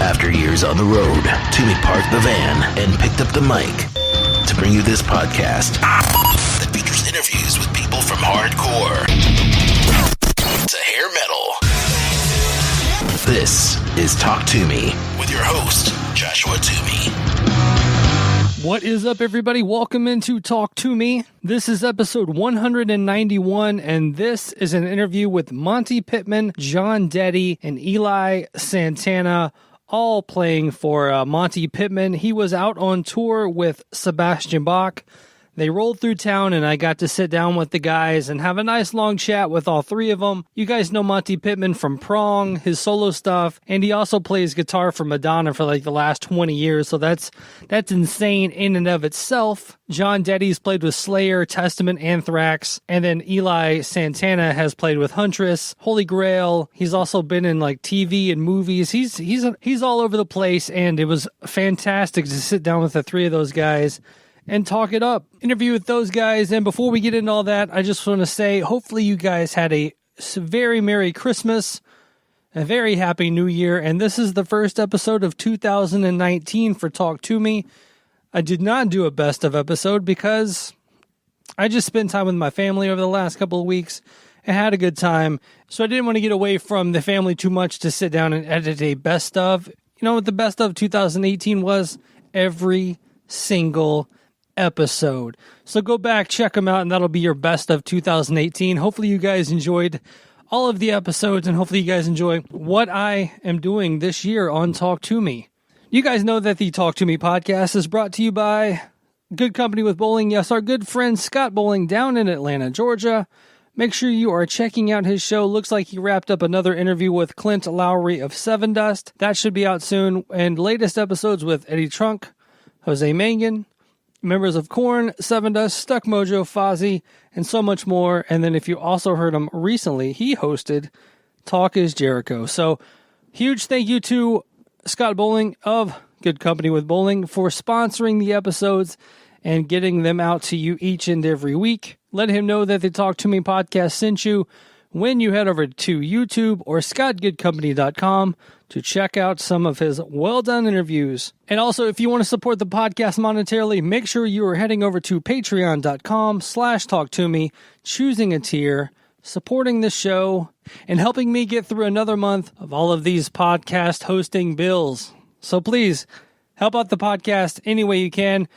After years on the road, Toomey parked the van and picked up the mic to bring you this podcast that features interviews with people from hardcore to hair metal. This is Talk To Me with your host, Joshua Toomey. What is up, everybody? Welcome into Talk To Me. This is episode 191, and this is an interview with Monte Pittman, John Dette, and Eli Santana, all playing for Monte Pittman. He was out on tour with Sebastian Bach. They rolled through town, and I got to sit down with the guys and have a nice long chat with all three of them. You guys know Monte Pittman from Prong, his solo stuff, and he also plays guitar for Madonna for like the last 20 years, so that's insane in and of itself. John Dette's played with Slayer, Testament, Anthrax, and then Eli Santana has played with Huntress, Holy Grail. He's also been in like TV and movies. He's all over the place, and it was fantastic to sit down with the three of those guys and talk it up. Interview with those guys. And before we get into all that, I just want to say, hopefully you guys had a very Merry Christmas, a very Happy New Year. And this is the first episode of 2019 for Talk To Me. I did not do a best of episode because I just spent time with my family over the last couple of weeks and had a good time. So I didn't want to get away from the family too much to sit down and edit a best of. You know what the best of 2018 was? Every single episode. So go back, check them out, and that'll be your best of 2018. Hopefully you guys enjoyed all of the episodes, and hopefully you guys enjoy what I am doing this year on Talk To Me. You guys know that the Talk To Me podcast is brought to you by Good Company with Bowling. Yes, our good friend Scott Bowling down in Atlanta, Georgia. Make sure you are checking out his show. Looks like he wrapped up another interview with Clint Lowry of Seven Dust. That should be out soon. And latest episodes with Eddie Trunk, Jose Mangan, members of Korn, Seven Dust, Stuck Mojo, Fozzy, and so much more. And then if you also heard him recently, he hosted Talk Is Jericho. So huge thank you to Scott Bowling of Good Company with Bowling for sponsoring the episodes and getting them out to you each and every week. Let him know that the Talk To Me podcast sent you when you head over to YouTube or scottgoodcompany.com to check out some of his well-done interviews. And also, if you want to support the podcast monetarily, make sure you are heading over to patreon.com/talktome, choosing a tier, supporting the show, and helping me get through another month of all of these podcast hosting bills. So please, help out the podcast any way you can.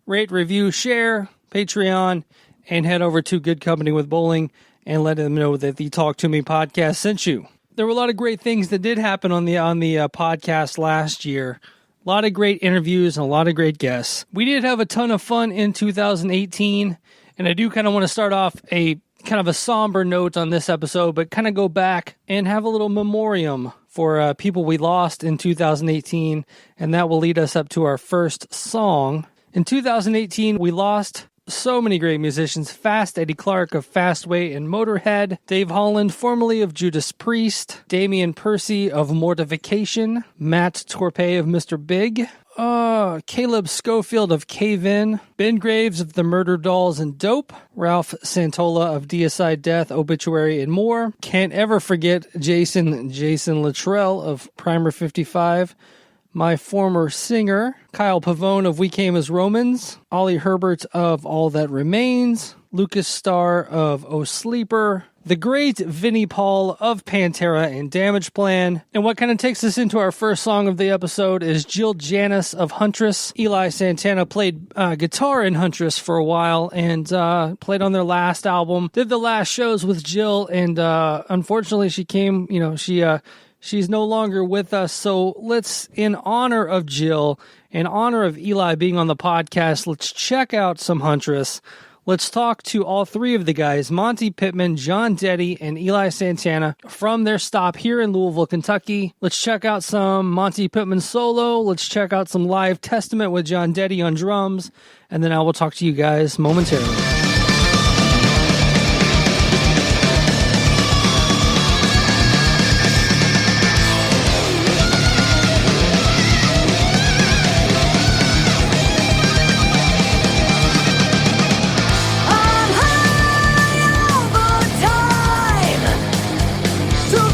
Rate, review, share, Patreon, and head over to Good Company with Bowling and let them know that the Talk To Me podcast sent you. There were a lot of great things that did happen on the podcast last year. A lot of great interviews and a lot of great guests. We did have a ton of fun in 2018, and I do kind of want to start off a kind of a somber note on this episode, but kind of go back and have a little memoriam for people we lost in 2018, and that will lead us up to our first song. In 2018, we lost so many great musicians. Fast Eddie Clark of Fastway and Motorhead, Dave Holland, formerly of Judas Priest, Damian Percy of Mortification, Matt Torpey of Mr. Big, Caleb Schofield of Cave In, Ben Graves of The Murder Dolls and Dope, Ralph Santola of Deicide Death, Obituary, and more. Can't ever forget Jason Luttrell of Primer 55, my former singer, Kyle Pavone of We Came as Romans, Ollie Herbert of All That Remains, Lucas Starr of O Sleeper, the great Vinnie Paul of Pantera and Damage Plan. And what kind of takes us into our first song of the episode is Jill Janis of Huntress. Eli Santana played guitar in Huntress for a while and played on their last album, did the last shows with Jill, and unfortunately she came, she's no longer with us, so let's, in honor of Jill, in honor of Eli being on the podcast, let's check out some Huntress. Let's talk to all three of the guys, Monte Pittman, John Dette, and Eli Santana, from their stop here in Louisville, Kentucky. Let's check out some Monte Pittman solo. Let's check out some live Testament with John Dette on drums, and then I will talk to you guys momentarily.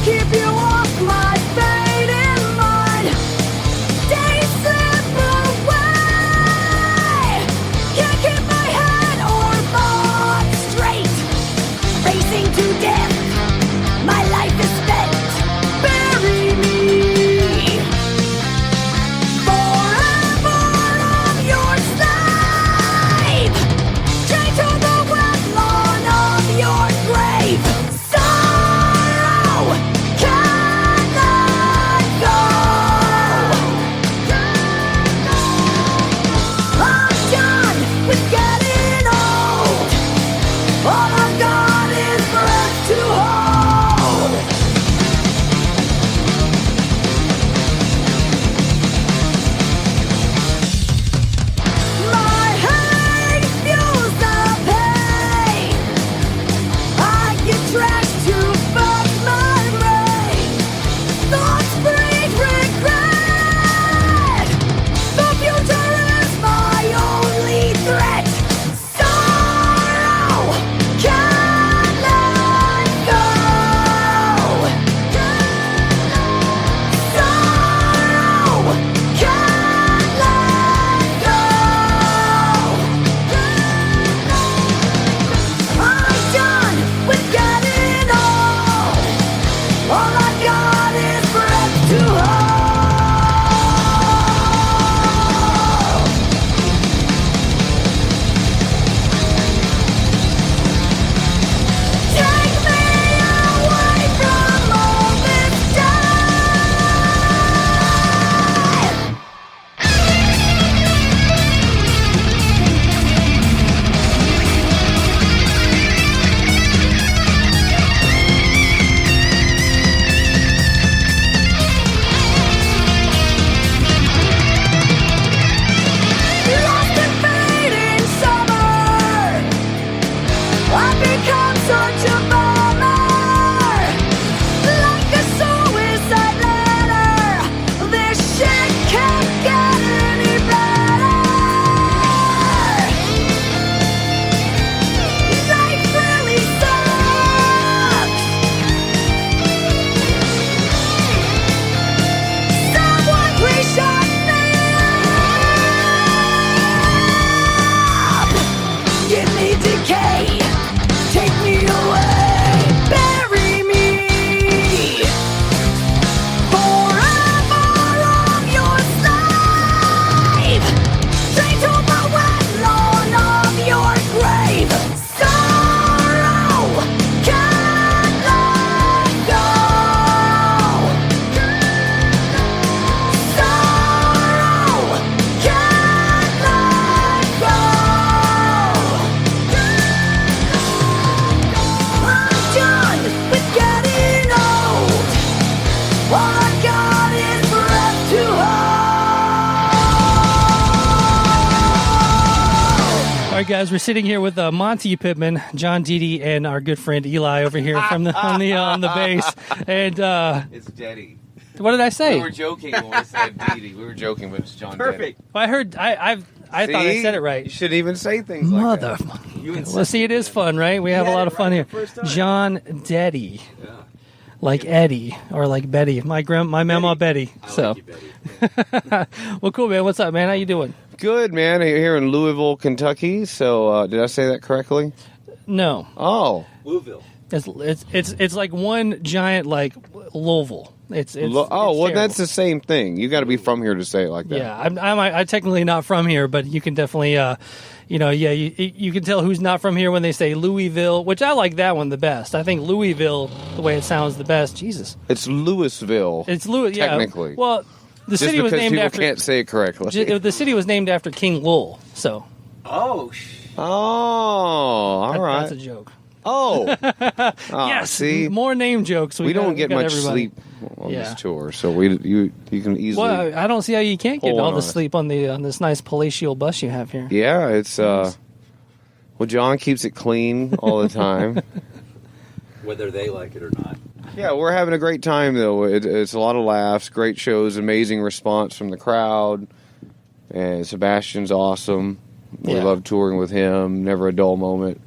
Keep you off my fading mind. right, guys, we're sitting here with Monte Pittman, John Dette, and our good friend Eli over here from on the bass. And it's Dette. What did I say? We were joking when we said Dette. We were joking, but it's John Perfect. Dette. Well, I heard. I thought I said it right. You shouldn't even say things like that. Well, see, it is fun, right? We have a lot of fun here. John Dette. Yeah. Like Eddie or like Betty. My mama Betty. So. Like you, Betty. Well, cool, man. What's up, man? How you doing? Good, man. Here in Louisville, Kentucky. So, did I say that correctly? No. Oh. Louisville. It's like one giant like Louisville. It's well, terrible. that's the same thing. You got to be from here to say it like that. Yeah, I'm technically not from here, but you can definitely, you can tell who's not from here when they say Louisville, which I like that one the best. I think Louisville, the way it sounds, the best. Jesus, it's Louisville. It's Louis. Yeah, technically. Well, the just city was because named people after. can't say it correctly. The city was named after King Lul. So. Oh. All right. That's a joke. Oh. Yes. See, more name jokes. We don't get much everybody. sleep on this tour, so you can easily. Well, I don't see how you can't get pull all on the it. sleep on this nice palatial bus you have here. Yeah, it's well, John keeps it clean all the time. Whether they like it or not. Yeah, we're having a great time though. It's a lot of laughs, great shows, amazing response from the crowd, and Sebastian's awesome. We Yeah. love touring with him. Never a dull moment.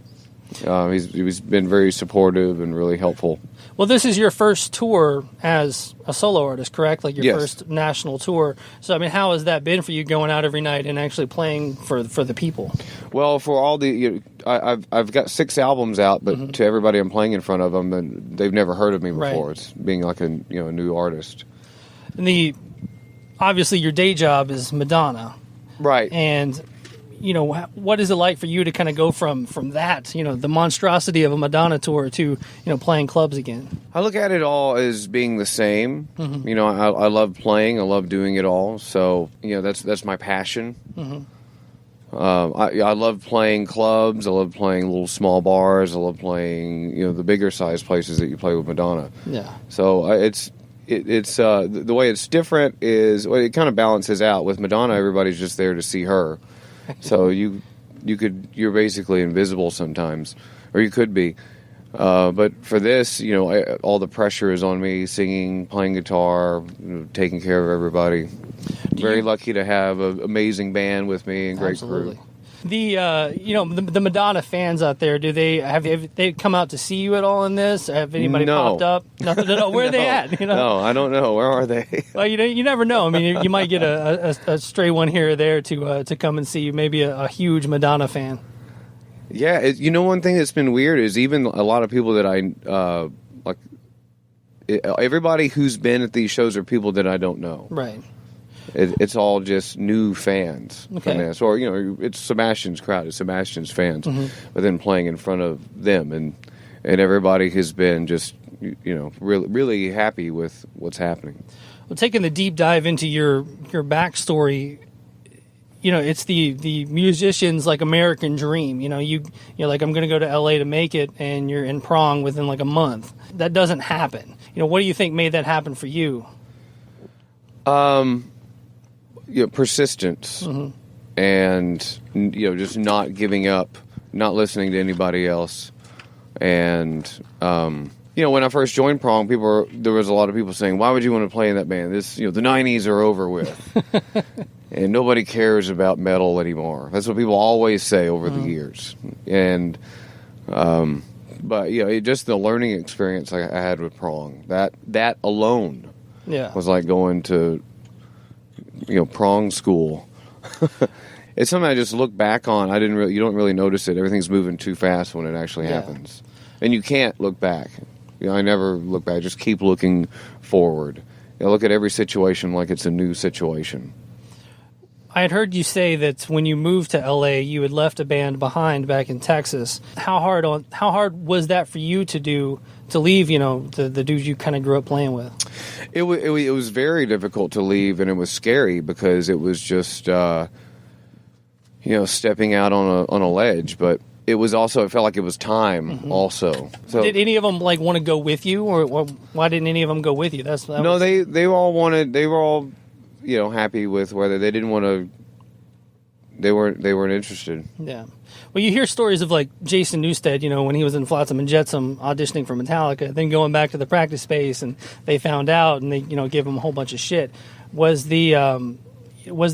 He's been very supportive and really helpful. Well, this is your first tour as a solo artist, correct? Like your Yes. first national tour. So, I mean, how has that been for you going out every night and actually playing for the people? Well, for all the, I've got 6 albums out, but to everybody I'm playing in front of them, and they've never heard of me before. Right. It's being like a new artist. And obviously your day job is Madonna, Right. and what is it like for you to kind of go from that, the monstrosity of a Madonna tour to playing clubs again? I look at it all as being the same. Mm-hmm. I love playing. I love doing it all. So that's my passion. Mm-hmm. I love playing clubs. I love playing little small bars. I love playing the bigger size places that you play with Madonna. Yeah. So it's the way it's different is it kind of balances out. With Madonna, everybody's just there to see her. So you're basically invisible sometimes, or you could be. But for this, all the pressure is on me, singing, playing guitar, taking care of everybody. Very lucky to have an amazing band with me and great Absolutely. crew. The Madonna fans out there, do they have they come out to see you at all in this? Have anybody No. popped up? Nothing at all. Where are they at? No, I don't know. Where are they? Well, you never know. I mean, you might get a stray one here or there to come and see you. Maybe a huge Madonna fan. Yeah, one thing that's been weird is even a lot of people that I like everybody who's been at these shows are people that I don't know. Right. It's all just new fans Okay. from this, or it's Sebastian's crowd, it's Sebastian's fans, but then playing in front of them, and everybody has been just really really happy with what's happening. Well, taking the deep dive into your backstory, it's the musician's like American dream. You're like, I'm going to go to LA to make it, and you're in Prong within like a month. That doesn't happen. What do you think made that happen for you? Persistence, and just not giving up, not listening to anybody else, and when I first joined Prong, there was a lot of people saying, "Why would you want to play in that band? This, the '90s are over with, and nobody cares about metal anymore." That's what people always say over the years, and but just the learning experience I had with Prong, that alone, was like going to Prong school. It's something I just look back on. You don't really notice it. Everything's moving too fast when it actually happens, and you can't look back. I never look back. I just keep looking forward. Look at every situation like it's a new situation. I had heard you say that when you moved to LA, you had left a band behind back in Texas. How hard was that for you to leave? The dudes you kind of grew up playing with. It was very difficult to leave, and it was scary because it was just stepping out on a ledge, but. It felt like it was time also. So, did any of them want to go with you, or why didn't any of them go with you? They were all happy with whether they didn't want to. They weren't interested. Yeah. Well, you hear stories of like Jason Newsted, when he was in Flotsam and Jetsam auditioning for Metallica, then going back to the practice space, and they found out, and they gave him a whole bunch of shit. Was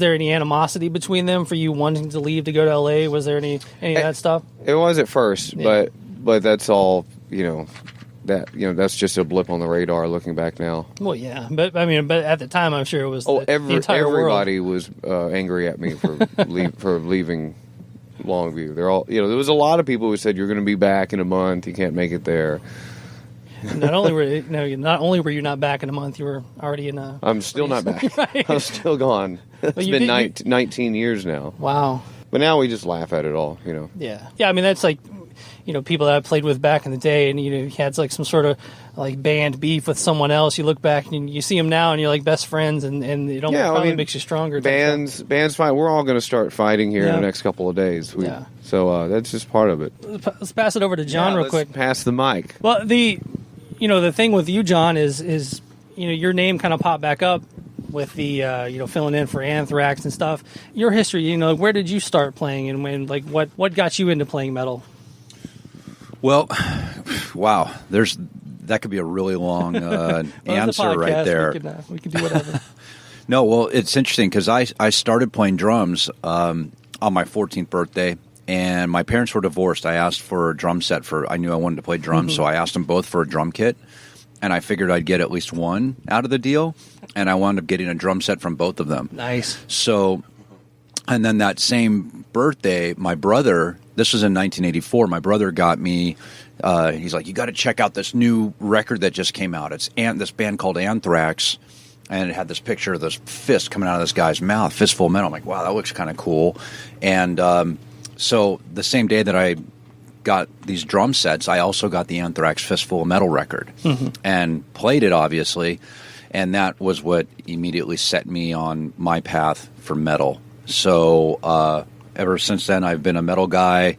there any animosity between them for you wanting to leave to go to LA? Was there any of that stuff? It was at first, but that's all, that's just a blip on the radar looking back now. Well, yeah, but at the time, I'm sure it was the entire everybody world. was angry at me for for leaving Longview. They're all, there was a lot of people who said, "You're going to be back in a month. You can't make it there." Not only were you not back in a month, you were already in a. I'm still not back. Right. I'm still gone. It's been 19 years now. Wow. But now we just laugh at it all, Yeah. Yeah, that's like, people that I played with back in the day, and, you had like some sort of like band beef with someone else. You look back and you see them now, and you're like best friends, and it almost makes you stronger. Bands fight. We're all going to start fighting here in the next couple of days. So that's just part of it. Let's pass it over to John real quick. Pass the mic. Well, the thing with you, John, is your name kind of popped back up with the filling in for Anthrax and stuff. Your history, where did you start playing, and when, what got you into playing metal? Well, wow, that could be a really long answer right there. We could do whatever. No, well, it's interesting because I started playing drums on my 14th birthday, and my parents were divorced. I asked for a drum set I knew I wanted to play drums, so I asked them both for a drum kit, and I figured I'd get at least one out of the deal, and I wound up getting a drum set from both of them. Nice. So, and then that same birthday, my brother, this was in 1984, my brother got me, he's like, you got to check out this new record that just came out. It's this band called Anthrax, and it had this picture of this fist coming out of this guy's mouth, fistful of metal. I'm like, wow, that looks kind of cool. And so the same day that I got these drum sets, I also got the Anthrax Fistful of Metal record and played it, obviously. And that was what immediately set me on my path for metal. So ever since then, I've been a metal guy.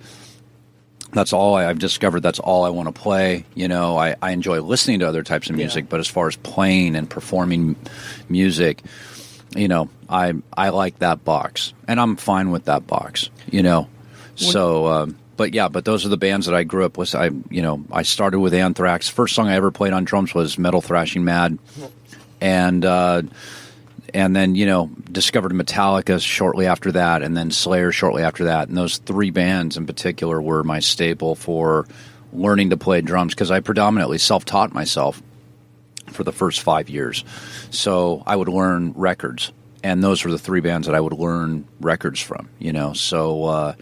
I've discovered that's all I want to play. I enjoy listening to other types of music, but as far as playing and performing music, I like that box, and I'm fine with that box, So, but those are the bands that I grew up with. I started with Anthrax. First song I ever played on drums was Metal Thrashing Mad, and then discovered Metallica shortly after that, and then Slayer shortly after that. And those three bands in particular were my staple for learning to play drums, because I predominantly self-taught myself for the first 5 years. So I would learn records, and those were the three bands that I would learn records from. So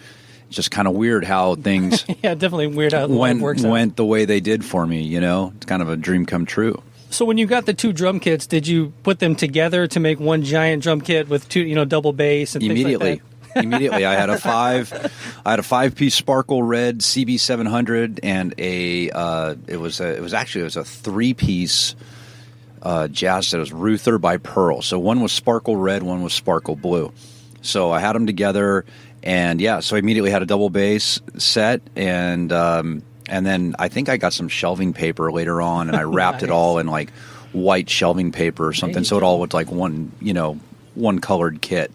it's just kind of weird how things yeah, definitely weird how life works out. went the way they did for me. It's kind of a dream come true. So when you got the two drum kits, did you put them together to make one giant drum kit with two, double bass and Immediately. things like that? Immediately, I had a 5-piece sparkle red CB700 and it was a 3-piece jazz set. It was Ruther by Pearl. So one was sparkle red, one was sparkle blue. So I had them together, and so I immediately had a double bass set, and then I think I got some shelving paper later on, and I wrapped it all in like white shelving paper or something, so it all looked like one colored kit.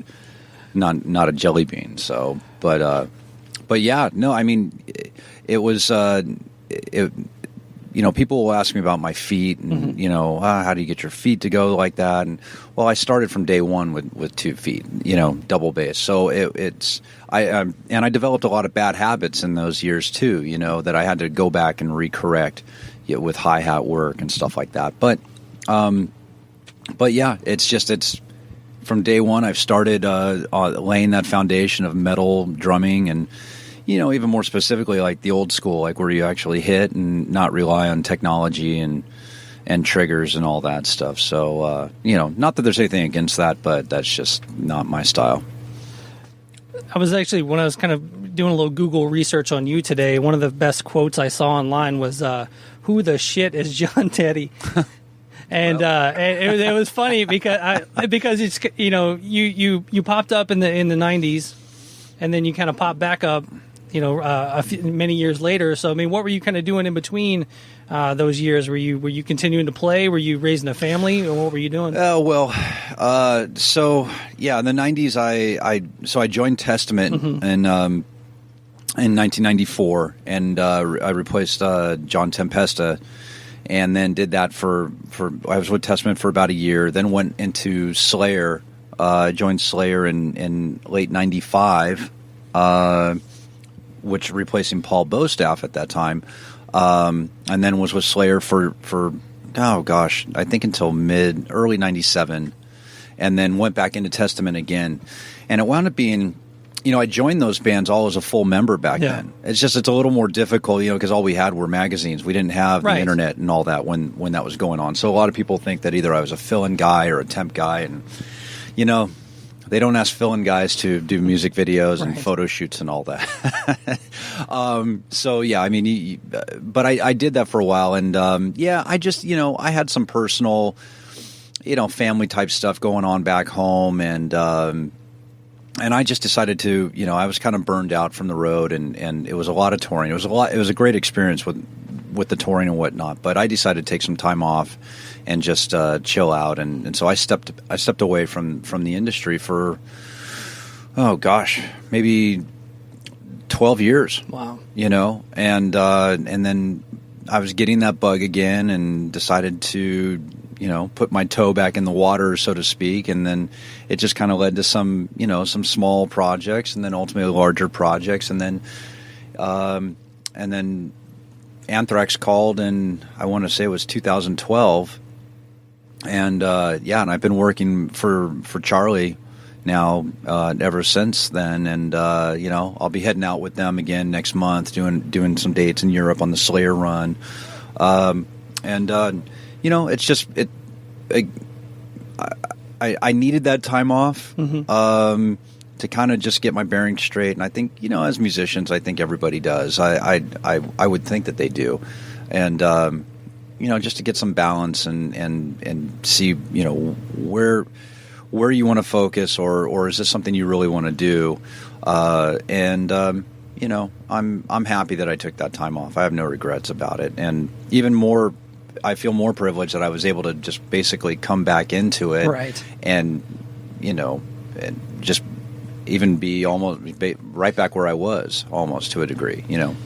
Not a jelly bean. So, but yeah, no, I mean, it was, people will ask me about my feet and, how do you get your feet to go like that? And well, I started from day one with 2 feet, double bass. So I developed a lot of bad habits in those years too, that I had to go back and recorrect with hi-hat work and stuff like that. But yeah, it's from day one, I've started laying that foundation of metal drumming and, even more specifically, like the old school, like where you actually hit and not rely on technology and triggers and all that stuff. So, not that there's anything against that, but that's just not my style. I was actually, when I was kind of doing a little Google research on you today, one of the best quotes I saw online was, "Who the shit is John Teddy?" And it was funny because it's you popped up in the 90s, and then you kind of popped back up, many years later. So I mean, what were you kind of doing in between those years? Were you continuing to play? Were you raising a family, or what were you doing? So yeah, in the 90s, I joined Testament in 1994, and I replaced John Tempesta. And then did that I was with Testament for about a year, then went into Slayer, joined Slayer in late 95, which replacing Paul Bostaff at that time, and then was with Slayer for I think until early 97, and then went back into Testament again, and it wound up being, I joined those bands all as a full member back then. It's a little more difficult, because all we had were magazines. We didn't have the internet and all that when that was going on. So a lot of people think that either I was a fill-in guy or a temp guy, and they don't ask fill-in guys to do music videos and photo shoots and all that. So yeah, I mean, but I did that for a while, and I just I had some personal, family type stuff going on back home, and I just decided to, I was kind of burned out from the road, and it was a lot of touring. It was a great experience with the touring and whatnot. But I decided to take some time off and just chill out, and so I stepped away from the industry for maybe 12 years. Wow. And then I was getting that bug again, and decided to put my toe back in the water, so to speak, and then it just kind of led to some small projects, and then ultimately larger projects, and then Anthrax called, and I want to say it was 2012, and and I've been working for Charlie now ever since then, and I'll be heading out with them again next month, doing some dates in Europe on the Slayer run, it's just I needed that time off to kind of just get my bearings straight, and I think as musicians, I think everybody does. I would think that they do, and just to get some balance and see where you want to focus, or is this something you really want to do, I'm happy that I took that time off. I have no regrets about it, and even more, I feel more privileged that I was able to just basically come back into it, and and just even be almost right back where I was, almost to a degree. When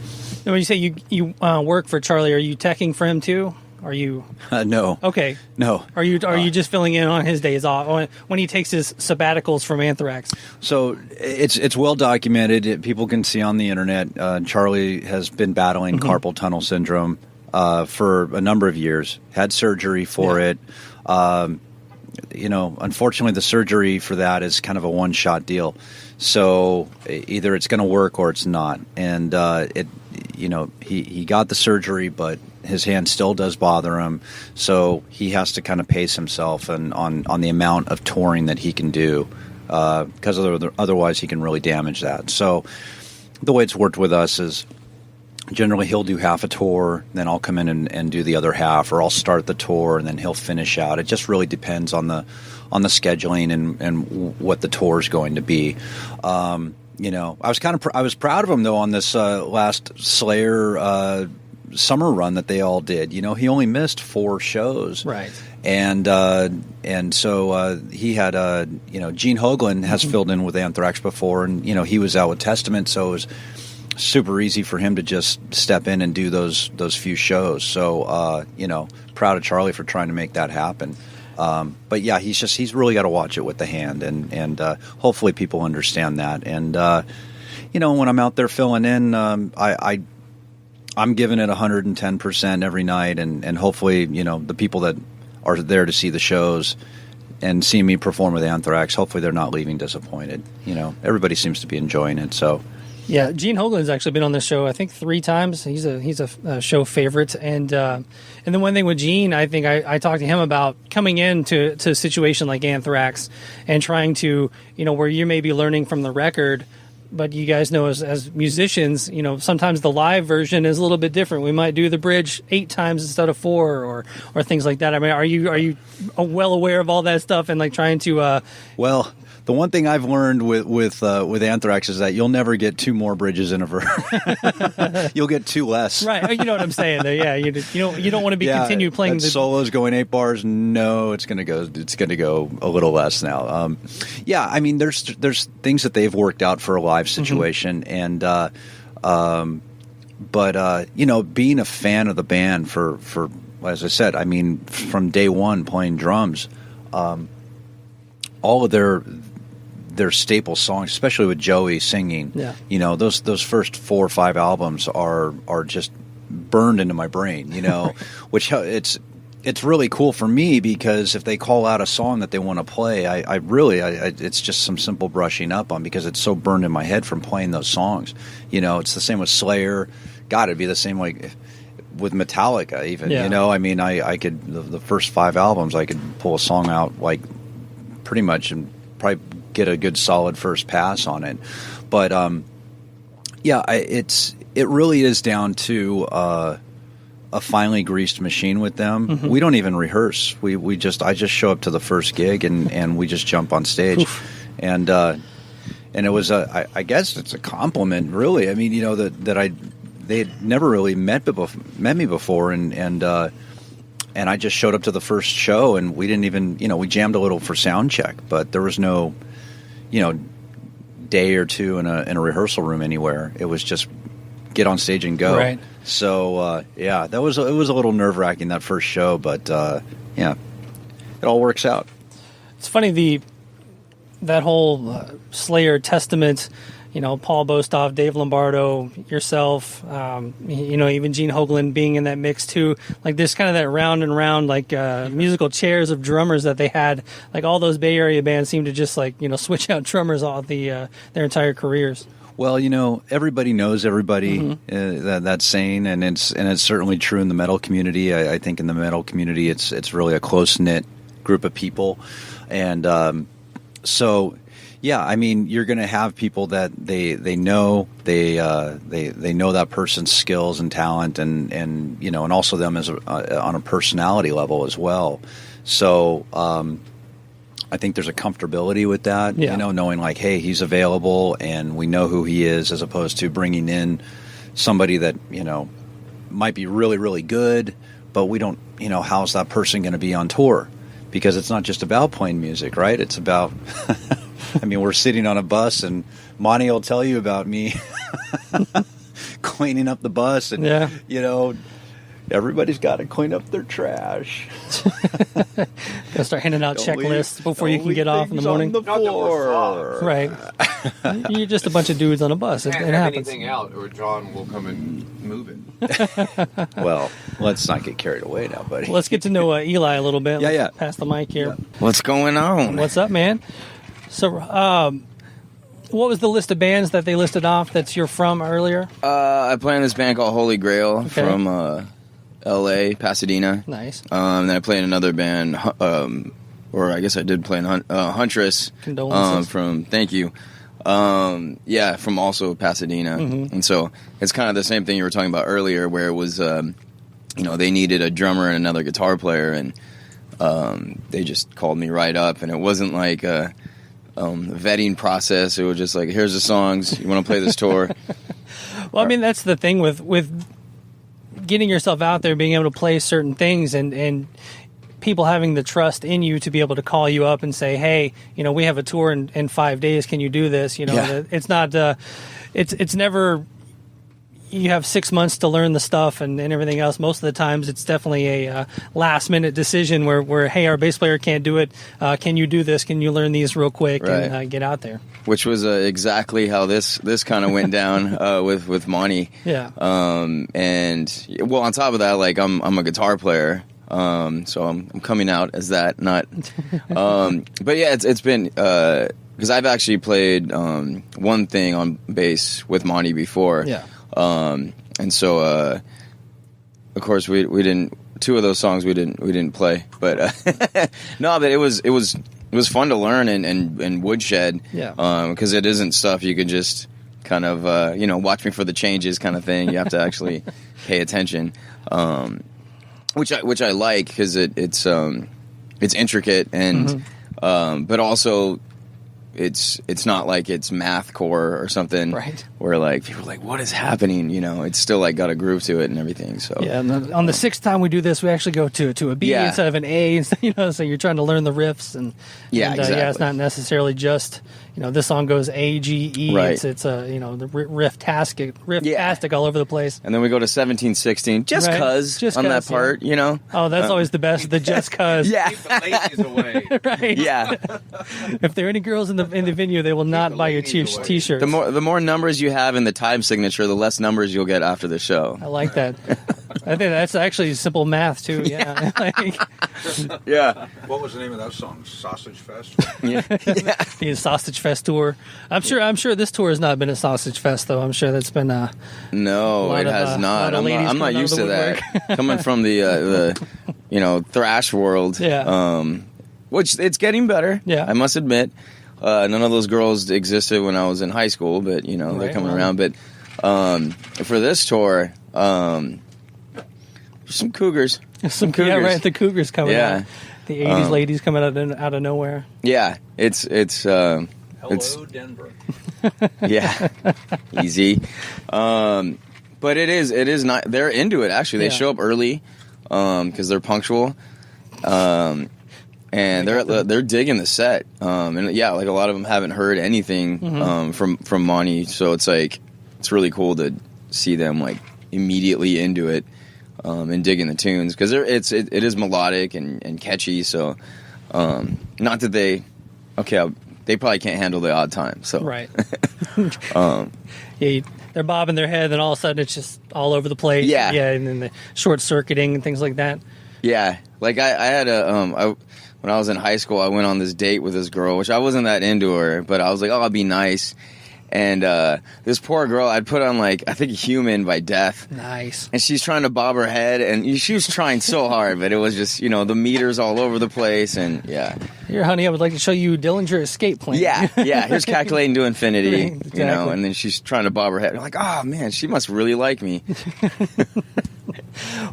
you say you work for Charlie, are you teching for him too? Are you? No. Okay. No. Are you just filling in on his days off when he takes his sabbaticals from Anthrax? So it's well documented. People can see on the internet. Charlie has been battling carpal tunnel syndrome for a number of years. Had surgery for it. Unfortunately, the surgery for that is kind of a one-shot deal. So either it's going to work or it's not. And he got the surgery, but his hand still does bother him, so he has to kind of pace himself and on the amount of touring that he can do, because otherwise he can really damage that. So the way it's worked with us is generally he'll do half a tour, then I'll come in and do the other half, or I'll start the tour and then he'll finish out. It just really depends on the scheduling and what the tour is going to be. I was proud of him though on this last Slayer summer run that they all did. He only missed 4 shows, right? And so he had Gene Hoglan has filled in with Anthrax before, and he was out with Testament, so it was super easy for him to just step in and do those few shows. So proud of Charlie for trying to make that happen. But yeah, he's really got to watch it with the hand, and hopefully people understand that. And when I'm out there filling in, I'm giving it 110% every night, and hopefully the people that are there to see the shows and see me perform with Anthrax, hopefully they're not leaving disappointed. Everybody seems to be enjoying it. So. Yeah, Gene Hoglan's actually been on this show, I think 3 times. He's a show favorite, and the one thing with Gene, I think I talked to him about coming into a situation like Anthrax and trying to, where you may be learning from the record, but you guys know as musicians, sometimes the live version is a little bit different. We might do the bridge 8 times instead of 4, or things like that. I mean, are you well aware of all that stuff and like trying to? Well. The one thing I've learned with Anthrax is that you'll never get 2 more bridges in a verse. You'll get 2 less. Right. You know what I'm saying there. Yeah. You don't want to be continue playing the solos going 8 bars. No, it's going to go a little less now. I mean, there's things that they've worked out for a live situation, and being a fan of the band for as I said, I mean, from day one playing drums, all of their staple songs, especially with Joey singing, those first 4 or 5 albums are just burned into my brain, which it's really cool for me, because if they call out a song that they want to play, I it's just some simple brushing up on, because it's so burned in my head from playing those songs. It's the same with Slayer. God, it'd be the same like with Metallica even, I mean, I could, the first 5 albums, I could pull a song out like pretty much and probably get a good solid first pass on it. But it really is down to a finely greased machine with them. We don't even rehearse. I just show up to the first gig and we just jump on stage. Oof. And it was I guess it's a compliment, really. I mean, they had never really met me before, and I just showed up to the first show, and we didn't even, we jammed a little for sound check, but there was no, day or 2 in a rehearsal room anywhere. It was just get on stage and go. Right. So it was a little nerve wracking that first show, but it all works out. It's funny that whole Slayer Testament. Paul Bostoff, Dave Lombardo, yourself, even Gene Hoglan being in that mix too. Like there's kind of that round and round, like musical chairs of drummers that they had. Like all those Bay Area bands seem to just switch out drummers all their entire careers. Well, everybody knows everybody. That saying, and it's certainly true in the metal community. I think in the metal community, it's really a close knit group of people, and so. Yeah, I mean, you're going to have people that they know they know that person's skills and talent, and also them as on a personality level as well. So I think there's a comfortability with that, knowing like, hey, he's available and we know who he is, as opposed to bringing in somebody that might be really, really good, but we don't, how's that person going to be on tour? Because it's not just about playing music, right? It's about I mean, we're sitting on a bus, and Monte will tell you about me cleaning up the bus, and everybody's got to clean up their trash. Gotta start handing out checklists before you can get off in the morning. On the floor. Right. You're just a bunch of dudes on a bus. It happens. Anything out, or John will come and move it. Well, let's not get carried away now, buddy. Let's get to know Eli a little bit. Yeah. Pass the mic here. Yeah. What's going on? What's up, man? So, what was the list of bands that they listed off that you're from earlier? I play in this band called Holy Grail from L.A., Pasadena. Nice. Then I played in another band, or I guess I did play in Huntress. Condolences. Thank you. From also Pasadena. And so it's kind of the same thing you were talking about earlier, where it was, they needed a drummer and another guitar player, and they just called me right up, and it wasn't like a vetting process. It was just like, here's the songs, you want to play this tour? Well, I mean, that's the thing with getting yourself out there, being able to play certain things, and people having the trust in you to be able to call you up and say, hey, we have a tour in 5 days, can you do this? It's not, it's never, you have 6 months to learn the stuff and everything else. Most of the times it's definitely a last minute decision where, hey, our bass player can't do it. Can you do this? Can you learn these real quick and get out there? Which was exactly how this kind of went down with Monte. Yeah. And well, on top of that, like I'm a guitar player. So I'm coming out as that, not, but yeah, it's been, because I've actually played, one thing on bass with Monte before. Yeah. And so, of course we didn't, two of those songs we didn't play, but, no, but it was fun to learn and woodshed. Yeah. Cause it isn't stuff you could just kind of, watch me for the changes kind of thing. You have to actually pay attention. Which I like, because it's intricate and but also it's not like it's mathcore or something, right? Where like people are like, what is happening? It's still like got a groove to it and everything. So yeah, and on the sixth time we do this, we actually go to a B instead of an A. So you're trying to learn the riffs and exactly. It's not necessarily just this song goes A G E. Right. It's the riff-tastic all over the place. And then we go to 17-16 just cuz on that part. Oh, that's always the best. The just cuz. Yeah. Keep the ladies away. Right. Yeah. If there are any girls in the venue, they will not buy your t-shirts. The more numbers you have in the time signature, the less numbers you'll get after the show. I like that. I think that's actually simple math too. Yeah. Yeah. What was the name of that song? Sausage Fest? Yeah. The Sausage Fest tour. I'm sure this tour has not been a Sausage Fest though. I'm sure that's been no, it has not. I'm not used to that. Coming from the thrash world. Yeah. Which it's getting better. Yeah. I must admit. None of those girls existed when I was in high school, but they're coming around. But for this tour, some cougars. Some cougars. Yeah, right. The cougars coming out. The 80s ladies coming out of nowhere. Yeah, it's Hello, Denver. Yeah, easy. But it is not. They're into it actually. They show up early because they're punctual. And they're digging the set. And yeah, like a lot of them haven't heard anything from Monte, so it's like it's really cool to see them like immediately into it. And digging the tunes, because it is melodic and catchy. So, not that they probably can't handle the odd time. So right, they're bobbing their head, and all of a sudden it's just all over the place. Yeah, and then the short circuiting and things like that. Yeah, like I had when I was in high school, I went on this date with this girl, which I wasn't that into her, but I was like, oh, I'll be nice. And this poor girl, I'd put on like I think "Human" by Death. Nice. And she's trying to bob her head, and she was trying so hard, but it was just the meters all over the place, and yeah. Here, honey, I would like to show you Dillinger Escape Plan. Yeah. Here's calculating to infinity, Right, exactly. and then she's trying to bob her head. I'm like, oh man, she must really like me.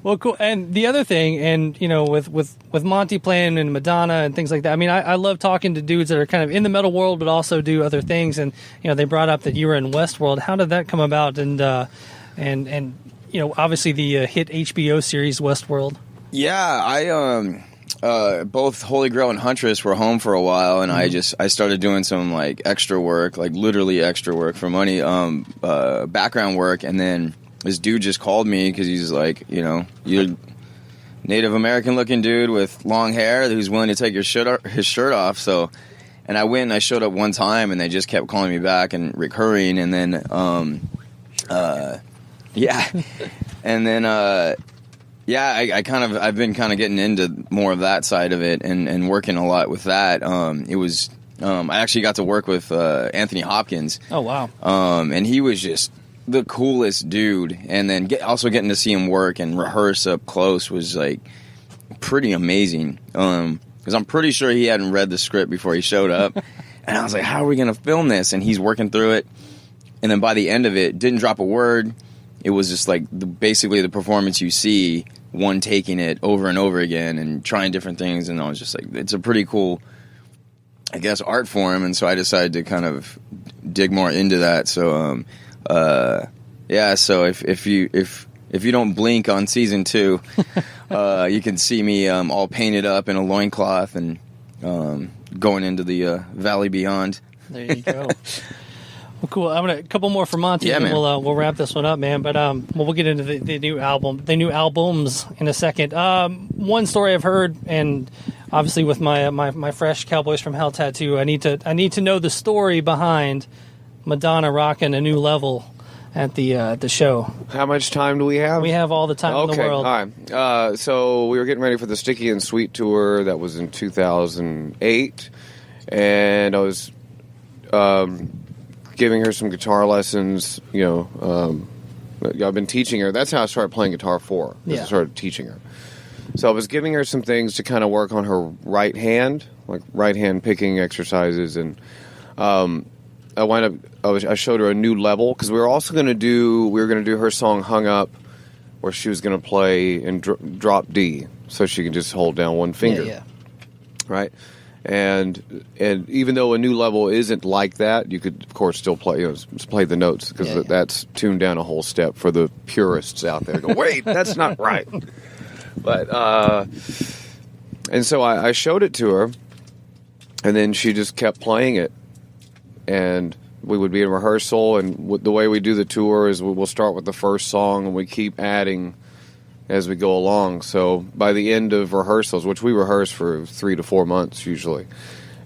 Well, cool. And the other thing, and with Monte playing and Madonna and things like that. I mean, I love talking to dudes that are kind of in the metal world, but also do other things. And they brought up that you were in Westworld. How did that come about? And obviously the hit HBO series Westworld. Yeah, I both Holy Grail and Huntress were home for a while, and I started doing some like extra work, like literally extra work for money, background work, and then this dude just called me because he's like, you're Native American looking dude with long hair who's willing to take his shirt off. So, and I went and I showed up one time, and they just kept calling me back and recurring, and then yeah, and then I've been kind of getting into more of that side of it and working a lot with that. I actually got to work with Anthony Hopkins. Oh wow! And he was just the coolest dude, and then also getting to see him work and rehearse up close was like pretty amazing. Because I'm pretty sure he hadn't read the script before he showed up, and I was like, "How are we gonna film this?" And he's working through it, and then by the end of it, didn't drop a word. It was just like basically the performance you see, one taking it over and over again and trying different things, and I was just like, it's a pretty cool, I guess, art form, and so I decided to kind of dig more into that. So, yeah. So if you don't blink on season 2, you can see me all painted up in a loincloth and going into the valley beyond. There you go. Well, cool. I'm gonna a couple more for Monte, Yeah, and man. we'll wrap this one up, man. But we'll get into the new albums in a second. One story I've heard, and obviously with my fresh Cowboys from Hell tattoo, I need to know the story behind Madonna rocking a new level at the show. How much time do we have? We have all the time in the world. All right. So we were getting ready for the Sticky and Sweet tour. That was in 2008. And I was giving her some guitar lessons. I've been teaching her. That's how I started playing guitar for. Yeah. I started teaching her. So I was giving her some things to kind of work on her right hand, like right hand picking exercises. And I showed her a new level because we were going to do her song "Hung Up," where she was going to play and drop D, so she can just hold down one finger, Yeah. right? And even though a new level isn't like that, you could of course still play play the notes because that's tuned down a whole step for the purists out there. Go, wait, that's not right. But and so I showed it to her, and then she just kept playing it. And we would be in rehearsal, and the way we do the tour is we'll start with the first song, and we keep adding as we go along. So by the end of rehearsals, which we rehearse for 3 to 4 months usually,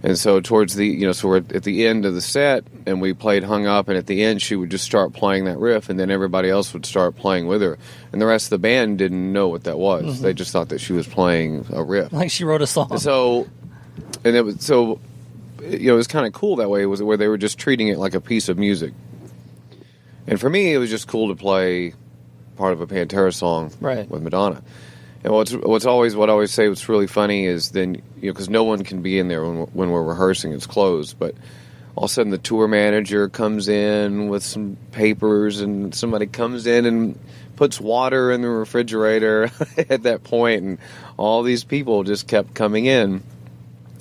and so towards the so we're at the end of the set, and we played "Hung Up," and at the end she would just start playing that riff, and then everybody else would start playing with her, and the rest of the band didn't know what that was. Mm-hmm. They just thought that she was playing a riff. Like she wrote a song. So, and it was so. It was kind of cool that way, was where they were just treating it like a piece of music. And for me, it was just cool to play part of a Pantera song Right. with Madonna. And what I always say what's really funny is then, because no one can be in there when we're rehearsing, it's closed, but all of a sudden the tour manager comes in with some papers, and somebody comes in and puts water in the refrigerator at that point, and all these people just kept coming in.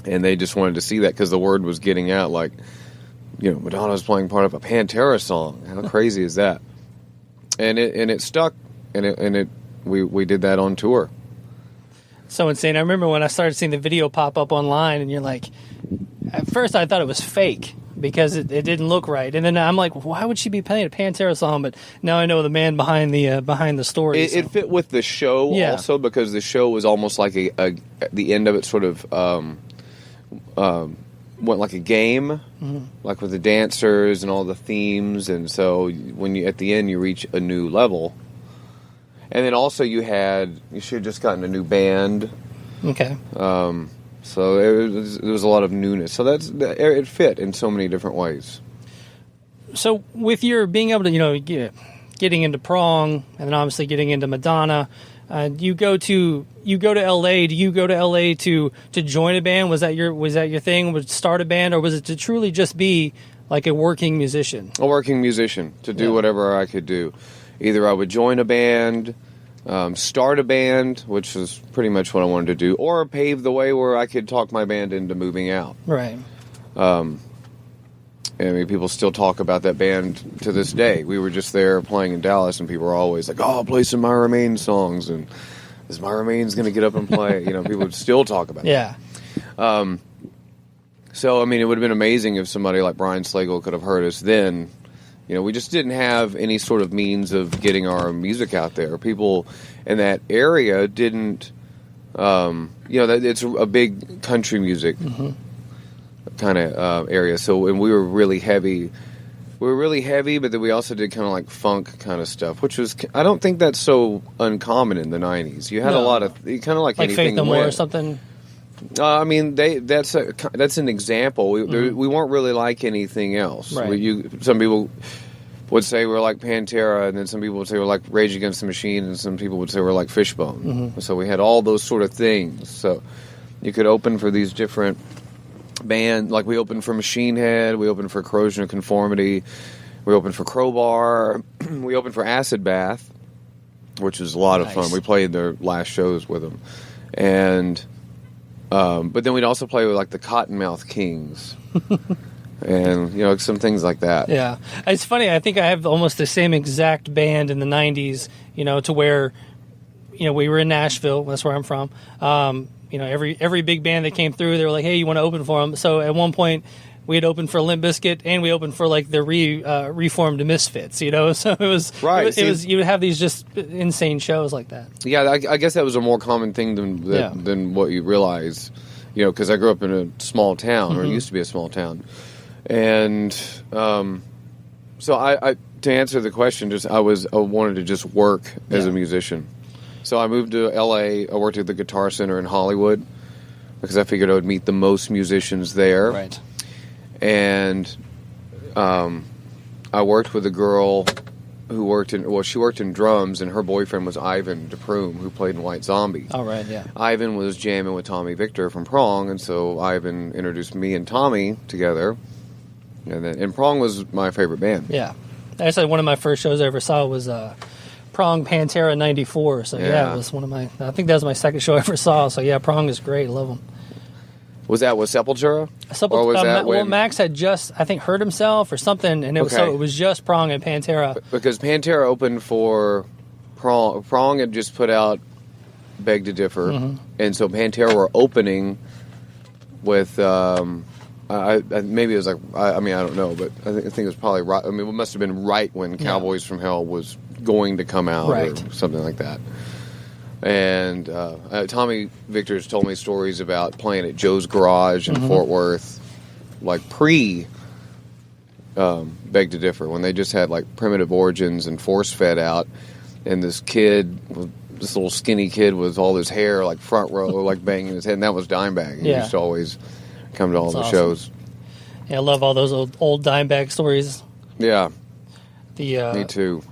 And they just wanted to see that because the word was getting out, like, Madonna's playing part of a Pantera song. How crazy is that? And it stuck, and we did that on tour. So insane. I remember when I started seeing the video pop up online, and you're like, at first I thought it was fake because it didn't look right, and then I'm like, why would she be playing a Pantera song? But now I know the man behind the story. It fit with the show also, because the show was almost like the end of it sort of went like a game, like with the dancers and all the themes, and so when you at the end you reach a new level, and then also you should have just gotten a new band. Okay. So there was a lot of newness. So it fit in so many different ways. So with your being able to getting into prong, and then obviously getting into Madonna. You go to LA. Do you go to LA to join a band? Was that your thing? Was start a band, or was it to truly just be like a working musician? A working musician, to do whatever I could do. Either I would join a band, start a band, which is pretty much what I wanted to do, or pave the way where I could talk my band into moving out. Right. I mean, people still talk about that band to this day. We were just there playing in Dallas, and people are always like, "Oh, I'll play some My Remain songs," and is My Remain's going to get up and play? People would still talk about it. Yeah. So, I mean, it would have been amazing if somebody like Brian Slagle could have heard us then. We just didn't have any sort of means of getting our music out there. People in that area didn't, it's a big country music kind of area. So, and we were really heavy. But then we also did kind of like funk kind of stuff, which was, I don't think that's so uncommon in the 90s. You had a lot of, kind of like anything Faith No More went. or something. I mean, that's an example. We weren't really like anything else. Right. Some people would say we're like Pantera, and then some people would say we're like Rage Against the Machine, and some people would say we're like Fishbone. Mm-hmm. So we had all those sort of things. So you could open for these different bands. Like we opened for Machine Head, we opened for Corrosion of Conformity, we opened for Crowbar, we opened for Acid Bath, which was a lot of fun. We played their last shows with them. And but then we'd also play with like the Cottonmouth Kings. And, you know, some things like that. Yeah. It's funny. I think I have almost the same exact band in the 90s, you know, to where, you know, we were in Nashville. That's where I'm from. You know, every big band that came through, they were like, hey, you want to open for them? So at one point, we had opened for Limp Bizkit, and we opened for, like, the reformed Misfits, you know? So it was... Right. It was you would have these just insane shows like that. Yeah, I guess that was a more common thing than what you realize. You know, because I grew up in a small town, or it used to be a small town. And so I to answer the question, I wanted to just work as a musician. So I moved to L.A. I worked at the Guitar Center in Hollywood because I figured I would meet the most musicians there. Right. And I worked with a girl who she worked in drums, and her boyfriend was Ivan DePrume, who played in White Zombie. Oh, right, yeah. Ivan was jamming with Tommy Victor from Prong, and so Ivan introduced me and Tommy together. And Prong was my favorite band. Yeah. Actually, one of my first shows I ever saw was Prong Pantera 94. So, yeah, it was one of my... I think that was my second show I ever saw. So, yeah, Prong is great. Love them. Was that with Sepultura? Or was that when... Well, Max had just, I think, hurt himself or something, and so it was just Prong and Pantera. Because Pantera opened for Prong. Prong had just put out Beg to Differ, and so Pantera were opening with... maybe it was like I don't know, but I think it was probably right. I mean, it must have been right when Cowboys from Hell was going to come out, or something like that. And Tommy Victor's told me stories about playing at Joe's Garage in Fort Worth, like pre Beg to Differ, when they just had like Primitive Origins and Force Fed out, and this little skinny kid with all his hair like front row, like banging his head, and that was Dimebag. He used to always come to all the shows. Yeah, I love all those old Dimebag stories. Yeah, me too.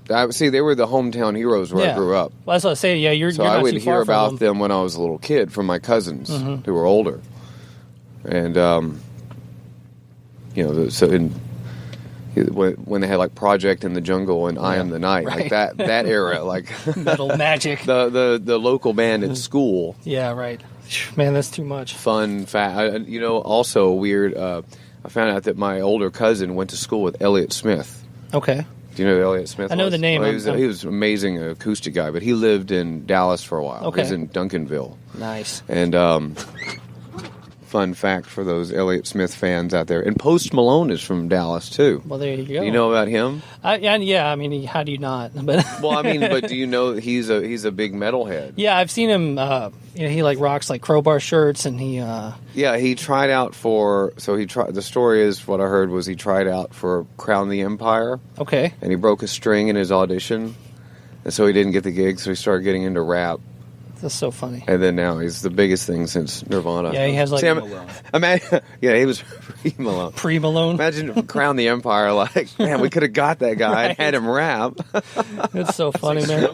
They were the hometown heroes where I grew up. Well, that's what I say. Yeah, you're not I would too hear far from about them when I was a little kid from my cousins who were older, and you know, when they had like Project in the Jungle and I Am the Night, like that era, like Metal Magic, the local band at school. Yeah, right. Man, that's too much. Fun fact, you know, also weird. I found out that my older cousin went to school with Elliott Smith. Okay. Do you know who Elliott Smith? I know the name. Well, he was an amazing acoustic guy, but he lived in Dallas for a while. Okay. He was in Duncanville. Nice. And fun fact for those Elliott Smith fans out there. And Post Malone is from Dallas, too. Well, there you go. Do you know about him? Yeah, I mean, how do you not? But well, I mean, but do you know he's a big metalhead? Yeah, I've seen him. You know, he like rocks like Crowbar shirts, and he. Yeah, he tried out for. So he tried. The story is what I heard was he tried out for Crown the Empire. Okay. And he broke a string in his audition, and so he didn't get the gig. So he started getting into rap. That's so funny. And then now he's the biggest thing since Nirvana. Yeah, he has like... Imagine, yeah, he was pre-Malone. Pre-Malone? Imagine Crown the Empire, like, man, we could have got that guy and had him rap. That's so funny, man.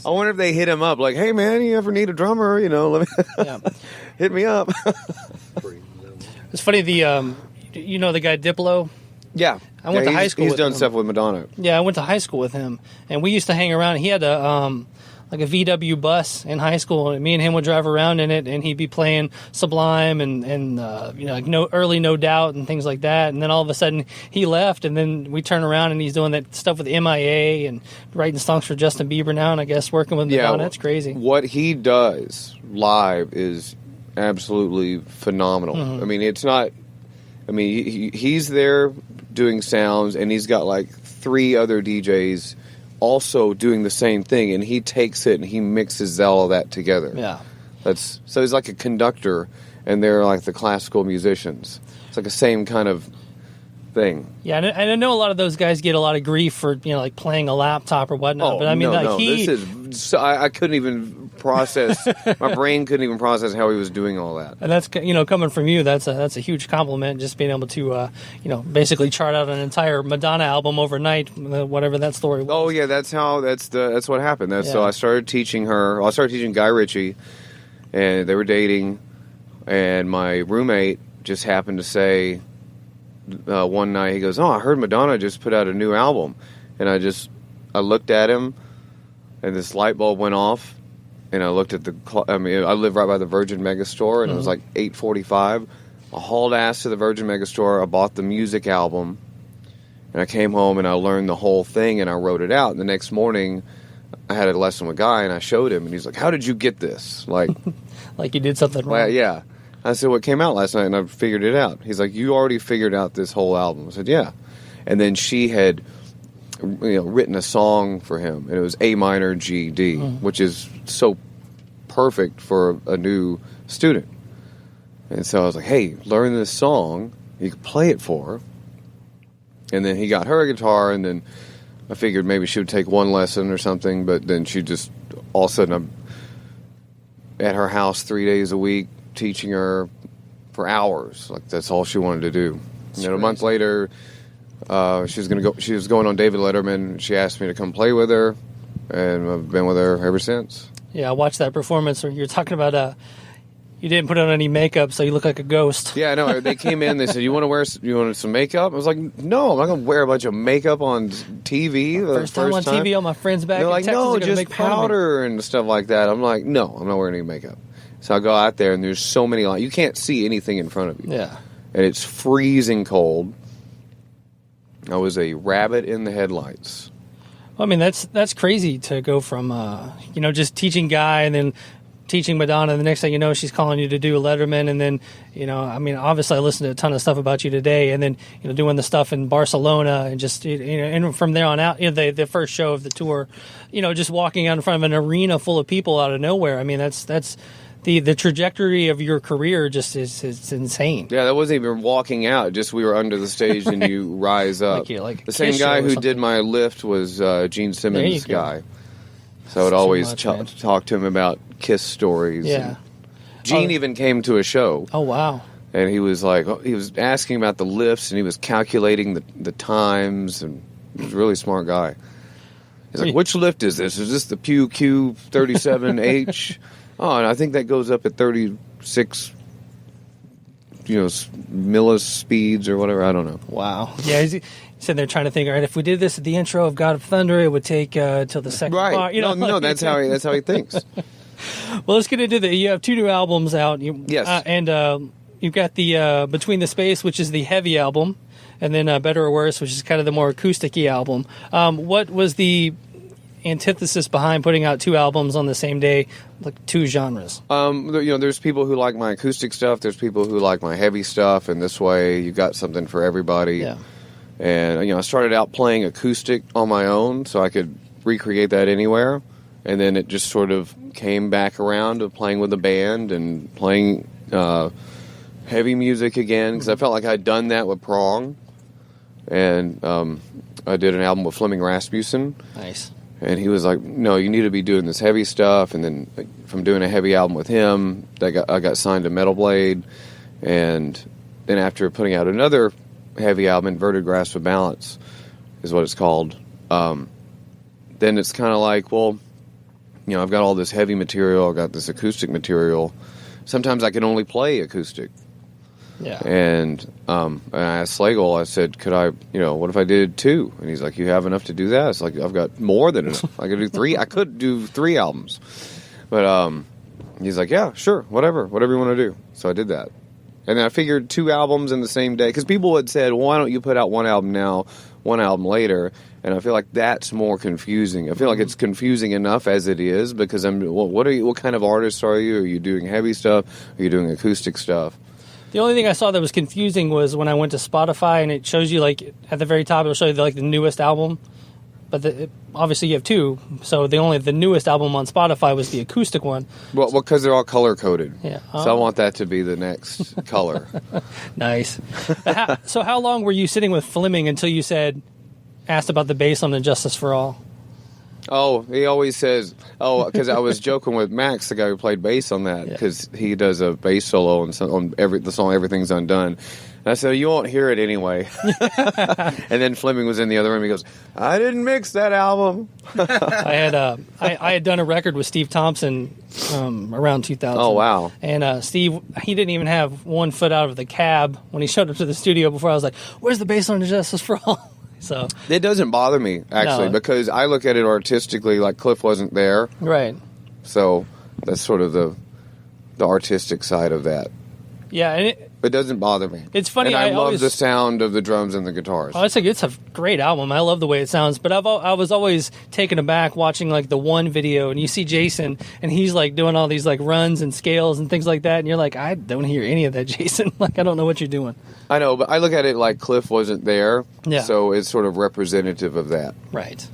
I wonder if they hit him up, like, hey, man, you ever need a drummer? You know, let me hit me up. It's funny, you know the guy Diplo? Yeah. I went to high school with him. He's done stuff with Madonna. Yeah, I went to high school with him, and we used to hang around. He had like a VW bus in high school, and me and him would drive around in it, and he'd be playing Sublime and you know, like early No Doubt and things like that. And then all of a sudden he left, and then we turn around and he's doing that stuff with MIA and writing songs for Justin Bieber now, and I guess working with Madonna. That's crazy. What he does live is absolutely phenomenal. I mean, it's not. I mean, he's there doing sounds, and he's got like 3 other DJs also doing the same thing, and he takes it and he mixes all of that together. Yeah. So he's like a conductor, and they're like the classical musicians. It's like the same kind of thing. Yeah, and I know a lot of those guys get a lot of grief for like playing a laptop or whatnot. But I mean, this is so, I couldn't even process. My brain couldn't even process how he was doing all that. and that's coming from you. That's a huge compliment. Just being able to basically chart out an entire Madonna album overnight, whatever that story was. Oh yeah, that's what happened. So Yeah. I started teaching her. I started teaching Guy Ritchie, and they were dating, and my roommate just happened to say. One night he goes, "Oh, I heard Madonna just put out a new album," and I looked at him, and this light bulb went off, and I looked at I live right by the Virgin Megastore, and it was like 8:45. I hauled ass to the Virgin Megastore. I bought the music album, and I came home and I learned the whole thing and I wrote it out. And the next morning, I had a lesson with Guy, and I showed him, and he's like, "How did you get this?" Like, like you did something wrong. well, yeah. I said, "What came out last night?" And I figured it out. He's like, "You already figured out this whole album?" I said, "Yeah." And then she had, written a song for him, and it was A minor G D, which is so perfect for a new student. And so I was like, "Hey, learn this song. You can play it for her." And then he got her a guitar, and then I figured maybe she would take one lesson or something. But then she just all of a sudden I'm at her house 3 days a week. Teaching her for hours, like that's all she wanted to do. And then a month later, she was going on David Letterman. She asked me to come play with her, and I've been with her ever since. Yeah, I watched that performance where you're talking about you didn't put on any makeup, so you look like a ghost. Yeah, I know. They came in. They said, "You want some makeup?" I was like, "No, I'm not going to wear a bunch of makeup on TV." First time on TV, all my friends back They're in like, Texas "No, are gonna just make fun of me." powder and stuff like that." I'm like, "No, I'm not wearing any makeup." So I go out there, and there's so many lights. You can't see anything in front of you. Yeah. And it's freezing cold. I was a rabbit in the headlights. Well, I mean, that's crazy to go from, just teaching Guy and then teaching Madonna. And the next thing you know, she's calling you to do a Letterman. And then, obviously I listened to a ton of stuff about you today. And then, doing the stuff in Barcelona and just, and from there on out, the first show of the tour, just walking out in front of an arena full of people out of nowhere. I mean, that's the trajectory of your career just is insane. Yeah, that wasn't even walking out. Just we were under the stage and you rise up. like the same Kiss guy show or who something. did my lift was Gene Simmons' go. guy. So I'd always much, man. talk to him about Kiss stories. Yeah. And Gene even came to a show. Oh, wow. And he was like, he was asking about the lifts, and he was calculating the times, and he was a really smart guy. He's like, "Which lift is this? Is this the Pew Q37H?" Oh, and I think that goes up at 36, millis speeds or whatever. I don't know. Wow. Yeah, he's sitting there trying to think, all right, if we did this at the intro of God of Thunder, it would take till the second Right. part. No, that's how he thinks. Well, let's get into that. You have 2 new albums out. Yes. And you've got the Between the Space, which is the heavy album, and then Better or Worse, which is kind of the more acoustic-y album. What was the antithesis behind putting out 2 albums on the same day, like 2 genres? There's people who like my acoustic stuff. There's people who like my heavy stuff, and this way you got something for everybody. Yeah. And I started out playing acoustic on my own, so I could recreate that anywhere. And then it just sort of came back around to playing with a band and playing heavy music again, because I felt like I'd done that with Prong. And I did an album with Fleming Rasmussen. Nice. And he was like, "No, you need to be doing this heavy stuff." And then from doing a heavy album with him, I got signed to Metal Blade. And then after putting out another heavy album, Inverted Grasp of Balance is what it's called, then it's kind of like, well, I've got all this heavy material, I've got this acoustic material. Sometimes I can only play acoustic. Yeah. And I asked Slagle, I said, "Could I, what if I did 2? And he's like, "You have enough to do that?" It's like, "I've got more than enough. I could do 3. I could do 3 albums." But he's like, "Yeah, sure, whatever you want to do." So I did that. And then I figured 2 albums in the same day, because people had said, "Well, why don't you put out 1 album now, 1 album later?" And I feel like that's more confusing. I feel like it's confusing enough as it is, because what kind of artist are you? Are you doing heavy stuff? Are you doing acoustic stuff? The only thing I saw that was confusing was when I went to Spotify and it shows you, like, at the very top, it'll show you, like, the newest album. but obviously you have two. So the newest album on Spotify was the acoustic one. Well, because they're all color coded. Yeah. So I want that to be the next color. Nice. So how long were you sitting with Fleming until you asked about the bass on Injustice for All? Oh, he always says, because I was joking with Max, the guy who played bass on that, because he does a bass solo on the song Everything's Undone. And I said, you won't hear it anyway. And then Fleming was in the other room. He goes, I didn't mix that album. I had done a record with Steve Thompson around 2000. Oh, wow. And Steve, he didn't even have one foot out of the cab when he showed up to the studio before. I was like, where's the bass on Injustice for All? So it doesn't bother me, actually, because I look at it artistically, like Cliff wasn't there. Right. So that's sort of the artistic side of that. Yeah, and It doesn't bother me. It's funny. And I love always, the sound of the drums and the guitars. Oh, it's a great album. I love the way it sounds. But I was always taken aback watching like the one video, and you see Jason, and he's like doing all these like runs and scales and things like that, and you're like, I don't hear any of that, Jason. Like, I don't know what you're doing. I know, but I look at it like Cliff wasn't there, Yeah. so it's sort of representative of that. Right.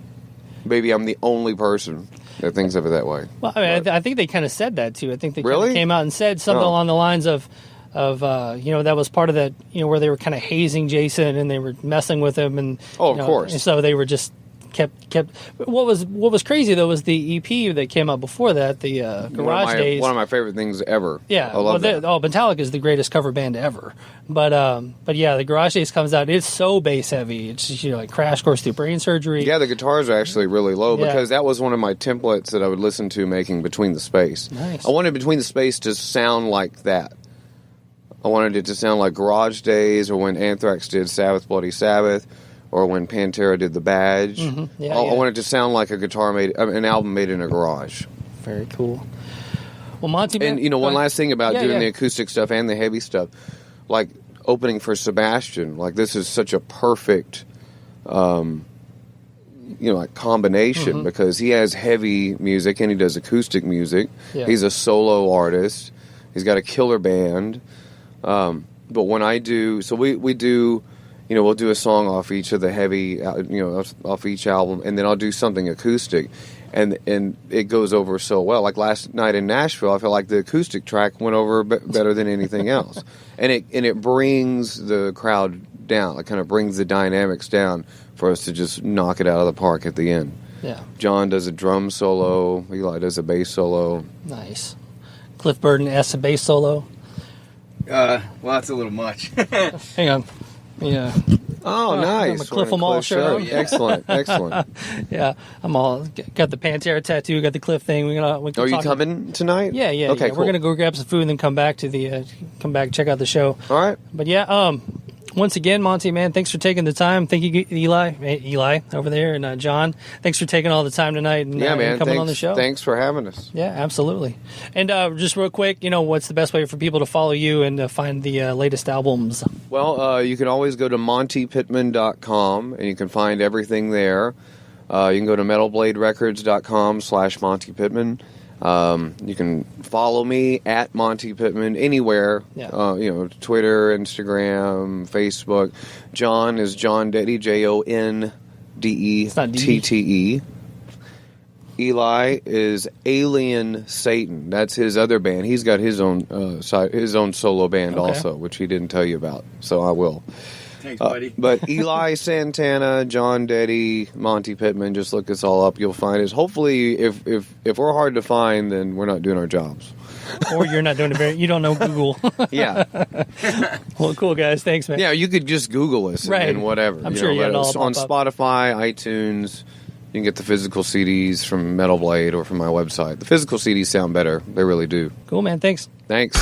Maybe I'm the only person that thinks of it that way. Well, I mean, I think they kind of said that too. I think they kind Really? of came out and said something Oh. along the lines of that was part of that, where they were kind of hazing Jason and they were messing with him, and Oh, of course. and so they were just kept. What was crazy though was the EP that came out before that, the Garage Days. One of my favorite things ever. Yeah, I love that. Metallica is the greatest cover band ever. But yeah, the Garage Days comes out. It's so bass heavy. It's just, like Crash Course Through Brain Surgery. Yeah, the guitars are actually really low Yeah. because that was one of my templates that I would listen to making Between the Space. Nice. I wanted Between the Space to sound like that. I wanted it to sound like Garage Days, or when Anthrax did Sabbath Bloody Sabbath, or when Pantera did The Badge. Mm-hmm. Yeah, I yeah. wanted it to sound like an album made in a garage. Very cool. Well, Monte, And one last thing about Yeah, doing yeah. the acoustic stuff and the heavy stuff, like opening for Sebastian, like this is such a perfect, like combination Mm-hmm. because he has heavy music and he does acoustic music. Yeah. He's a solo artist. He's got a killer band. But when I do, so we do, we'll do a song off each of the heavy, off each album, and then I'll do something acoustic. And it goes over so well. Like last night in Nashville, I felt like the acoustic track went over better than anything else, and it brings the crowd down. It kind of brings the dynamics down for us to just knock it out of the park at the end. Yeah, John does a drum solo. Eli does a bass solo. nice. Cliff Burton asks a bass solo. Well, that's a little much. Hang on. Yeah. Oh, I'm nice! a Cliff We're in 'em all Cliff's show. show. Excellent, excellent. Yeah, I'm all got the Pantera tattoo, got the Cliff thing. We can Are you talk- coming tonight? Yeah, yeah. Okay, yeah. cool. We're gonna go grab some food and then come back check out the show. All right. But yeah, once again, Monte, man, thanks for taking the time. Thank you, Eli over there, and John. Thanks for taking all the time tonight and, Yeah, man. and coming Thanks, on the show. Thanks for having us. Yeah, absolutely. And just real quick, what's the best way for people to follow you and find the latest albums? Well, you can always go to MontePittman.com, and you can find everything there. You can go to metalbladerecords.com/Monte Pittman. You can follow me at Monte Pittman anywhere. Yeah. Twitter, Instagram, Facebook. John is John Dette, It's not D-E. JONDETTE. Eli is Alien Satan. That's his other band. He's got his own solo band Okay. also, which he didn't tell you about. So I will. Thanks, buddy. But Eli Santana, John Dette, Monte Pittman, just look us all up. You'll find us. Hopefully, if we're hard to find, then we're not doing our jobs. Or you're not doing it you don't know Google. Yeah. Well, cool, guys. Thanks, man. Yeah, you could just Google us Right. and whatever. I'm sure but it'll it's all on pop Spotify, iTunes. You can get the physical CDs from Metal Blade or from my website. The physical CDs sound better. They really do. Cool, man. Thanks. Thanks.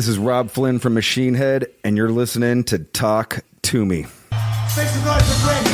This is Rob Flynn from Machine Head, and you're listening to Talk to Me. Make some noise for Granny.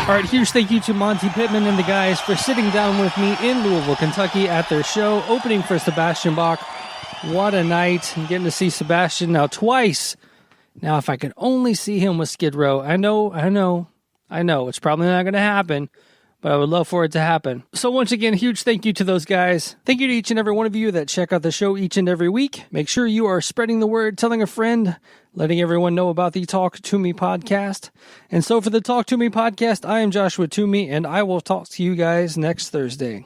All right, huge thank you to Monte Pittman and the guys for sitting down with me in Louisville, Kentucky at their show, opening for Sebastian Bach. What a night. I'm getting to see Sebastian now twice. Now, if I could only see him with Skid Row, I know, it's probably not going to happen, but I would love for it to happen. So once again, huge thank you to those guys. Thank you to each and every one of you that check out the show each and every week. Make sure you are spreading the word, telling a friend, letting everyone know about the Talk to Me podcast. And so for the Talk to Me podcast, I am Joshua Toomey, and I will talk to you guys next Thursday.